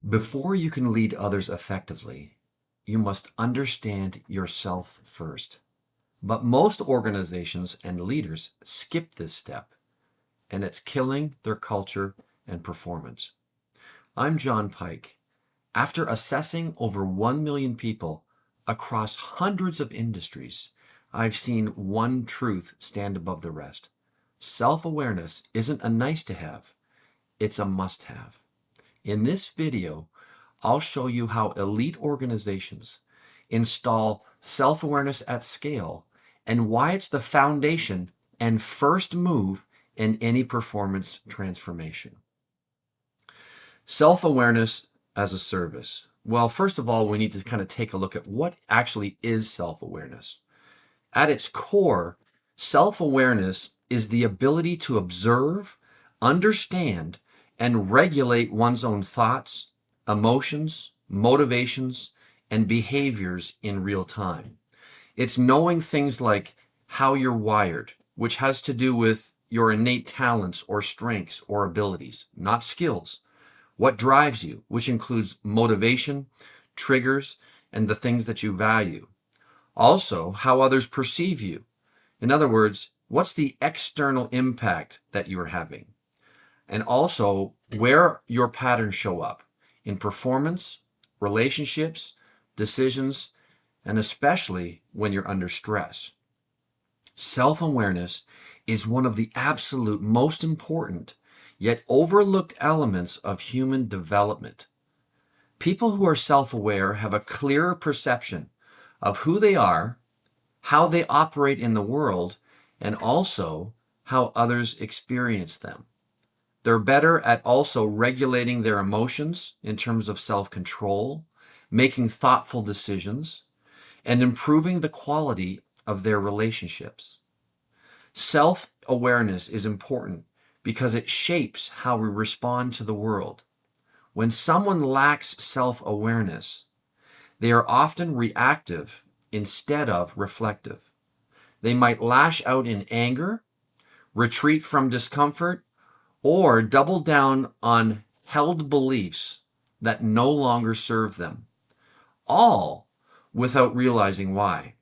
Before you can lead others effectively, you must understand yourself first. But most organizations and leaders skip this step, and it's killing their culture and performance. I'm John Pike. After assessing over 1 million people across hundreds of industries, I've seen one truth stand above the rest. Self-awareness isn't a nice to have, it's a must have. In this video, I'll show you how elite organizations install self-awareness at scale and why it's the foundation and first move in any performance transformation. Self-awareness as a service. Well, first of all, we need to kind of take a look at what actually is self-awareness. At its core, self-awareness is the ability to observe, understand, and regulate one's own thoughts, emotions, motivations, and behaviors in real time. It's knowing things like how you're wired, which has to do with your innate talents or strengths or abilities, not skills. What drives you, which includes motivation, triggers, and the things that you value. Also, how others perceive you. In other words, what's the external impact that you're having? And also, where your patterns show up in performance, relationships, decisions, and especially when you're under stress. Self-awareness is one of the absolute most important yet overlooked elements of human development. People who are self-aware have a clearer perception of who they are, how they operate in the world, and also how others experience them. They're better at also regulating their emotions in terms of self-control, making thoughtful decisions, and improving the quality of their relationships. Self-awareness is important because it shapes how we respond to the world. When someone lacks self-awareness, they are often reactive instead of reflective. They might lash out in anger, retreat from discomfort, or double down on held beliefs that no longer serve them, all without realizing why.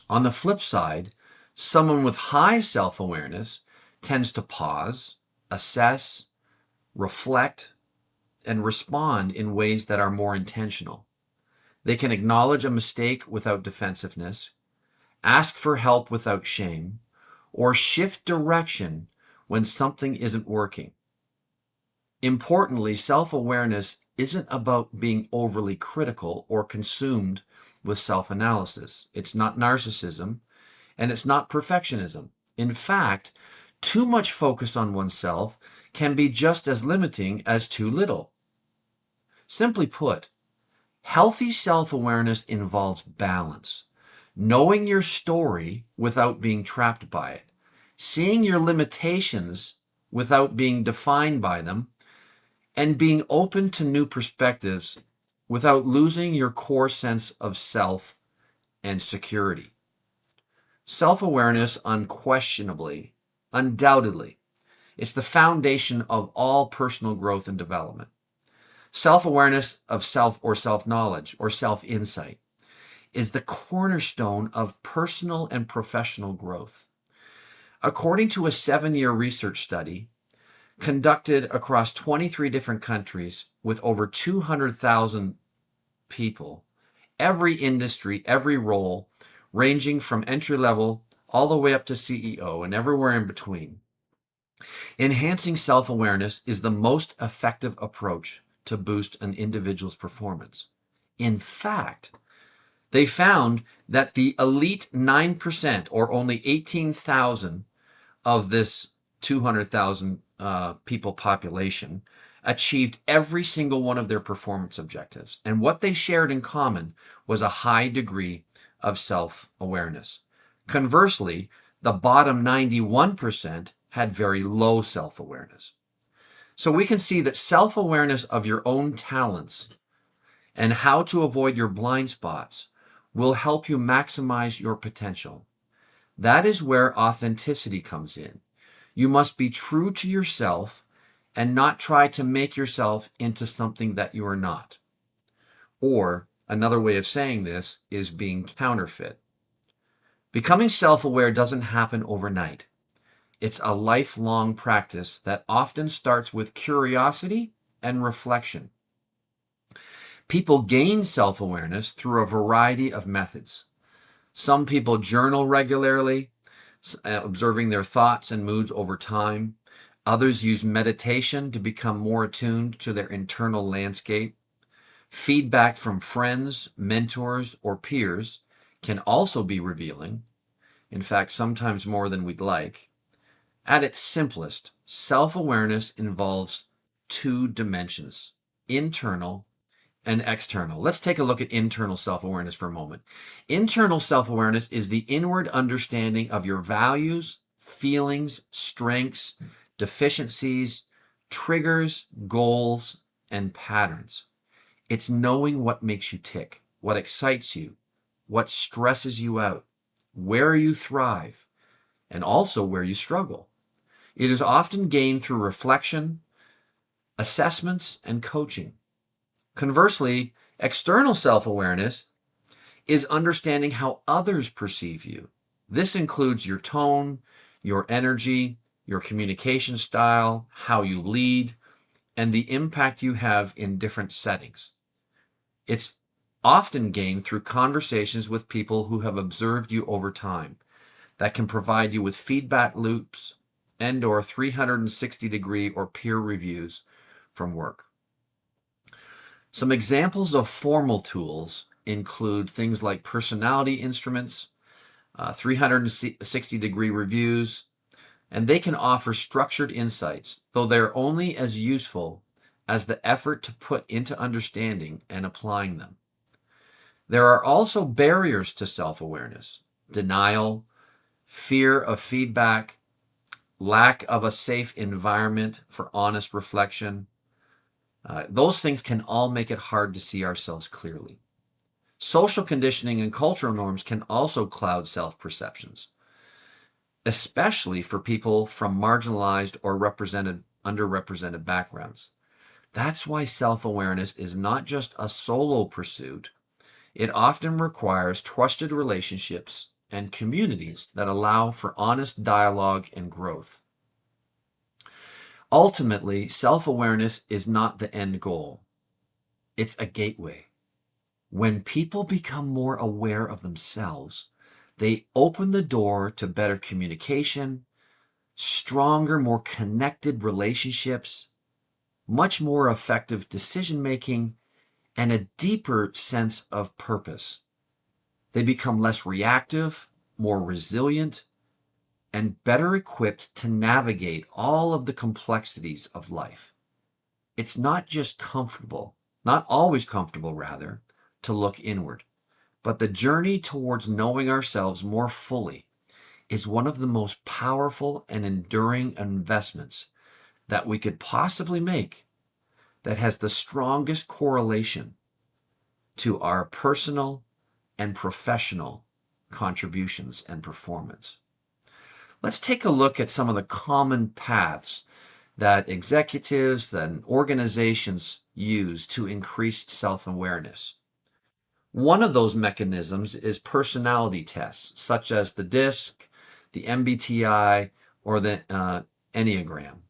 On the flip side, someone with high self-awareness tends to pause, assess, reflect, and respond in ways that are more intentional. They can acknowledge a mistake without defensiveness, ask for help without shame, or shift direction when something isn't working. Importantly, self-awareness isn't about being overly critical or consumed with self-analysis. It's not narcissism, and it's not perfectionism. In fact, too much focus on oneself can be just as limiting as too little. Simply put, healthy self-awareness involves balance, knowing your story without being trapped by it, seeing your limitations without being defined by them, and being open to new perspectives without losing your core sense of self and security. Self-awareness unquestionably, undoubtedly, it's the foundation of all personal growth and development. Self-awareness of self or self-knowledge or self-insight is the cornerstone of personal and professional growth. According to a 7-year research study conducted across 23 different countries with over 200,000 people, every industry, every role, ranging from entry level all the way up to CEO and everywhere in between. Enhancing self-awareness is the most effective approach to boost an individual's performance. In fact, they found that the elite 9%, or only 18,000 of this 200,000 people population, achieved every single one of their performance objectives. And what they shared in common was a high degree of self-awareness. Conversely, the bottom 91% had very low self-awareness. So we can see that self-awareness of your own talents and how to avoid your blind spots will help you maximize your potential. That is where authenticity comes in. You must be true to yourself and not try to make yourself into something that you are not. Or another way of saying this is being counterfeit. Becoming self-aware doesn't happen overnight. It's a lifelong practice that often starts with curiosity and reflection. People gain self-awareness through a variety of methods. Some people journal regularly, observing their thoughts and moods over time. Others use meditation to become more attuned to their internal landscape. Feedback from friends, mentors, or peers can also be revealing. In fact, sometimes more than we'd like. At its simplest, self-awareness involves two dimensions, internal and external. Let's take a look at internal self-awareness for a moment. Internal self-awareness is the inward understanding of your values, feelings, strengths, deficiencies, triggers, goals, and patterns. It's knowing what makes you tick, what excites you, what stresses you out, where you thrive, and also where you struggle. It is often gained through reflection, assessments, and coaching. Conversely, external self-awareness is understanding how others perceive you. This includes your tone, your energy, your communication style, how you lead, and the impact you have in different settings. It's often gained through conversations with people who have observed you over time that can provide you with feedback loops and/or 360-degree or peer reviews from work. Some examples of formal tools include things like personality instruments, 360-degree reviews, and they can offer structured insights, though they're only as useful as the effort to put into understanding and applying them. There are also barriers to self-awareness: denial, fear of feedback, lack of a safe environment for honest reflection. Those things can all make it hard to see ourselves clearly. Social conditioning and cultural norms can also cloud self-perceptions, especially for people from marginalized or underrepresented backgrounds. That's why self-awareness is not just a solo pursuit. It often requires trusted relationships and communities that allow for honest dialogue and growth. Ultimately, self-awareness is not the end goal. It's a gateway. When people become more aware of themselves, they open the door to better communication, stronger, more connected relationships, much more effective decision-making, and a deeper sense of purpose. They become less reactive, more resilient, and better equipped to navigate all of the complexities of life. It's not just comfortable, not always comfortable rather, to look inward, but the journey towards knowing ourselves more fully is one of the most powerful and enduring investments that we could possibly make, that has the strongest correlation to our personal and professional contributions and performance. Let's take a look at some of the common paths that executives and organizations use to increase self-awareness. One of those mechanisms is personality tests, such as the DISC, the MBTI, or the Enneagram.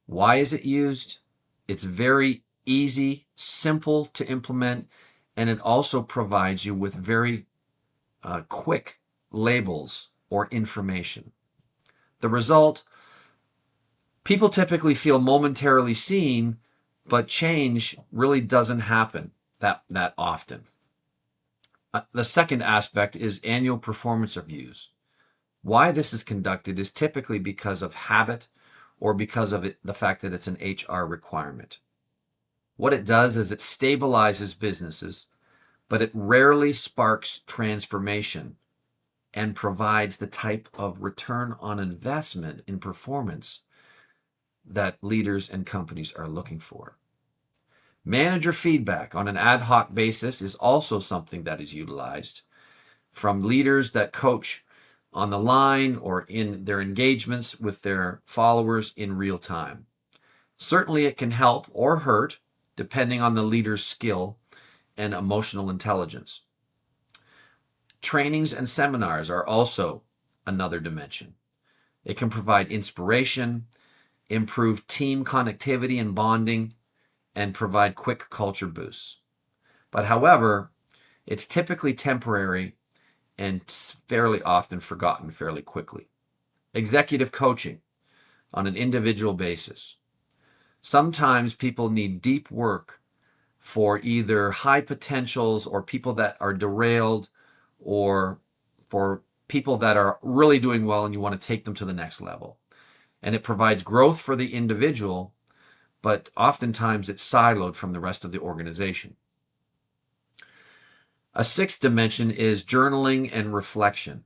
Why is it used? It's very easy, simple to implement, and it also provides you with very quick labels or information. The result: people typically feel momentarily seen, but change really doesn't happen that often. The second aspect is annual performance reviews. Why this is conducted is typically because of habit or because of the fact that it's an HR requirement. What it does is it stabilizes businesses, but it rarely sparks transformation and provides the type of return on investment in performance that leaders and companies are looking for. Manager feedback on an ad hoc basis is also something that is utilized from leaders that coach on the line or in their engagements with their followers in real time. Certainly, it can help or hurt depending on the leader's skill and emotional intelligence. Trainings and seminars are also another dimension. It can provide inspiration, improve team connectivity and bonding, and provide quick culture boosts. But however, it's typically temporary and fairly often forgotten fairly quickly. Executive coaching on an individual basis. Sometimes people need deep work for either high potentials or people that are derailed, or for people that are really doing well and you want to take them to the next level. And it provides growth for the individual, but oftentimes it's siloed from the rest of the organization. A sixth dimension is journaling and reflection.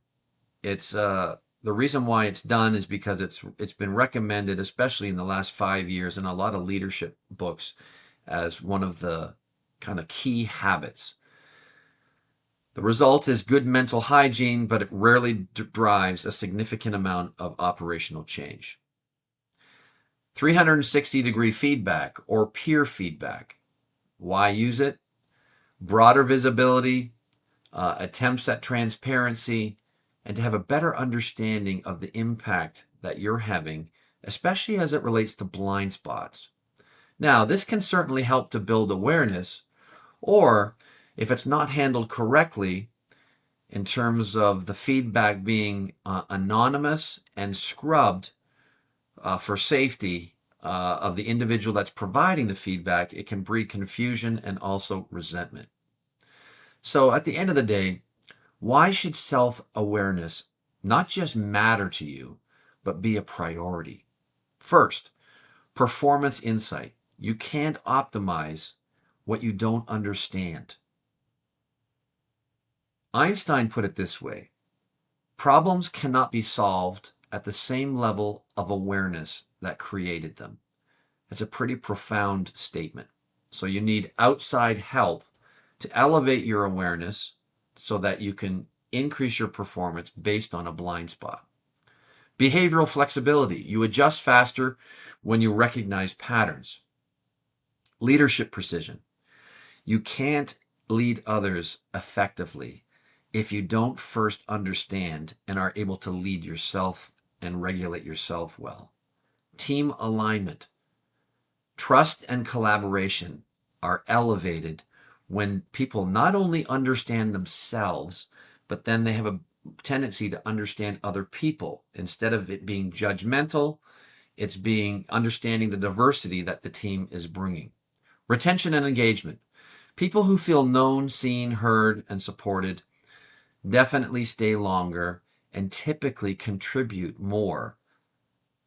It's the reason why it's done is because it's been recommended, especially in the last 5 years, in a lot of leadership books, as one of the kind of key habits. The result is good mental hygiene, but it rarely drives a significant amount of operational change. 360-degree feedback or peer feedback. Why use it? Broader visibility, attempts at transparency, and to have a better understanding of the impact that you're having, especially as it relates to blind spots. Now, this can certainly help to build awareness, or if it's not handled correctly in terms of the feedback being anonymous and scrubbed for safety of the individual that's providing the feedback, it can breed confusion and also resentment. So at the end of the day, why should self-awareness not just matter to you, but be a priority? First, performance insight. You can't optimize what you don't understand. Einstein put it this way: problems cannot be solved at the same level of awareness that created them. It's a pretty profound statement. So you need outside help to elevate your awareness so that you can increase your performance based on a blind spot. Behavioral flexibility. You adjust faster when you recognize patterns. Leadership precision. You can't lead others effectively if you don't first understand and are able to lead yourself and regulate yourself well. Team alignment. Trust and collaboration are elevated when people not only understand themselves, but then they have a tendency to understand other people. Instead of it being judgmental, it's being understanding the diversity that the team is bringing. Retention and engagement. People who feel known, seen, heard, and supported definitely stay longer and typically contribute more.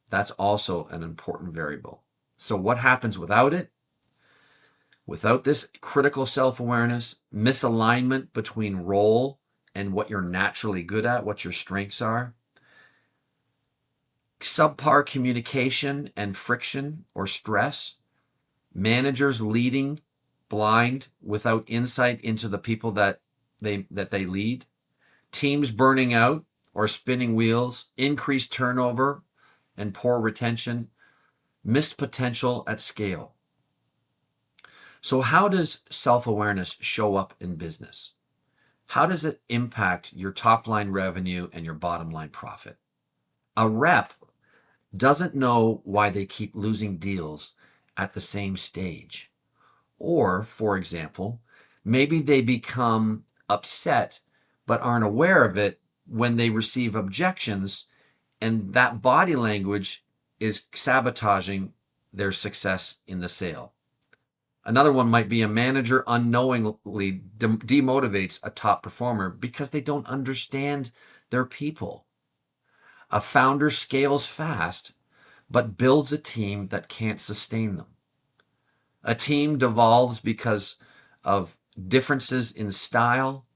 That's also an important variable. So what happens without it? Without this critical self-awareness, misalignment between role and what you're naturally good at, what your strengths are, subpar communication and friction or stress, managers leading blind without insight into the people that they lead, teams burning out or spinning wheels, increased turnover and poor retention, missed potential at scale. So how does self-awareness show up in business? How does it impact your top line revenue and your bottom line profit? A rep doesn't know why they keep losing deals at the same stage. Or, for example, maybe they become upset but aren't aware of it when they receive objections, and that body language is sabotaging their success in the sale. Another one might be a manager unknowingly demotivates a top performer because they don't understand their people. A founder scales fast, but builds a team that can't sustain them. A team devolves because of differences in style,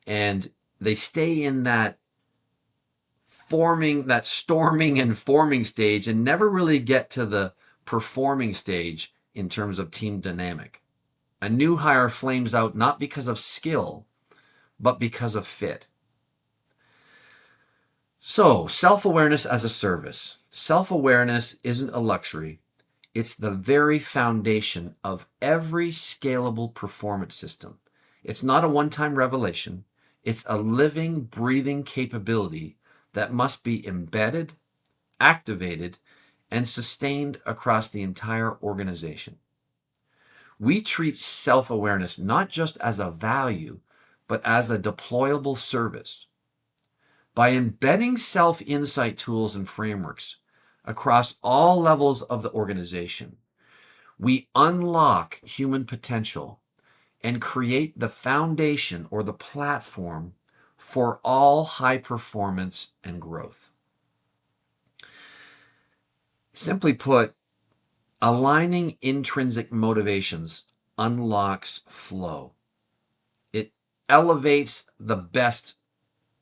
and they stay in that storming and forming stage and never really get to the performing stage in terms of team dynamic. A new hire flames out not because of skill, but because of fit. So, self-awareness as a service. Self-awareness isn't a luxury. It's the very foundation of every scalable performance system. It's not a one-time revelation. It's a living, breathing capability that must be embedded, activated, and sustained across the entire organization. We treat self-awareness not just as a value, but as a deployable service. By embedding self-insight tools and frameworks across all levels of the organization, we unlock human potential and create the foundation or the platform for all high performance and growth. Simply put, aligning intrinsic motivations unlocks flow. It elevates the best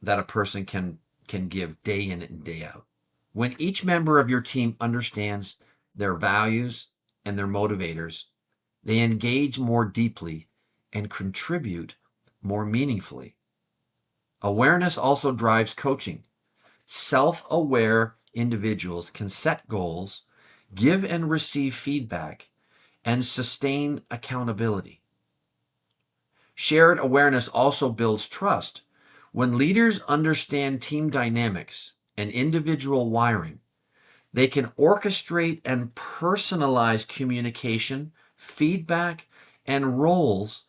that a person can give day in and day out. When each member of your team understands their values and their motivators, they engage more deeply and contribute more meaningfully. Awareness also drives coaching. Self-aware individuals can set goals, give and receive feedback, and sustain accountability. Shared awareness also builds trust. When leaders understand team dynamics and individual wiring, they can orchestrate and personalize communication, feedback, and roles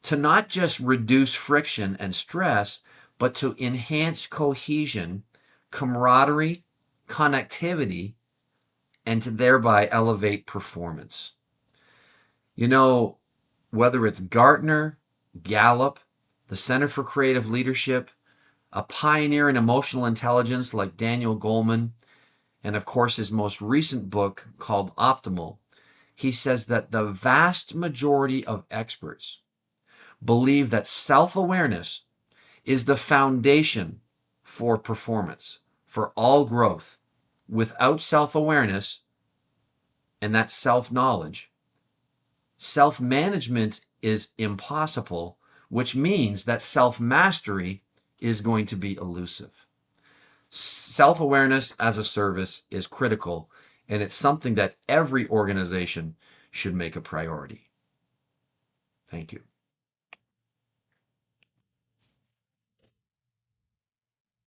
to not just reduce friction and stress, but to enhance cohesion, camaraderie, connectivity, and to thereby elevate performance. You know, whether it's Gartner, Gallup, the Center for Creative Leadership, a pioneer in emotional intelligence like Daniel Goleman, and of course his most recent book called Optimal, he says that the vast majority of experts believe that self-awareness is the foundation for performance, for all growth. Without self-awareness and that self-knowledge, self-management is impossible, which means that self-mastery is going to be elusive. Self-awareness as a service is critical, and it's something that every organization should make a priority. Thank you.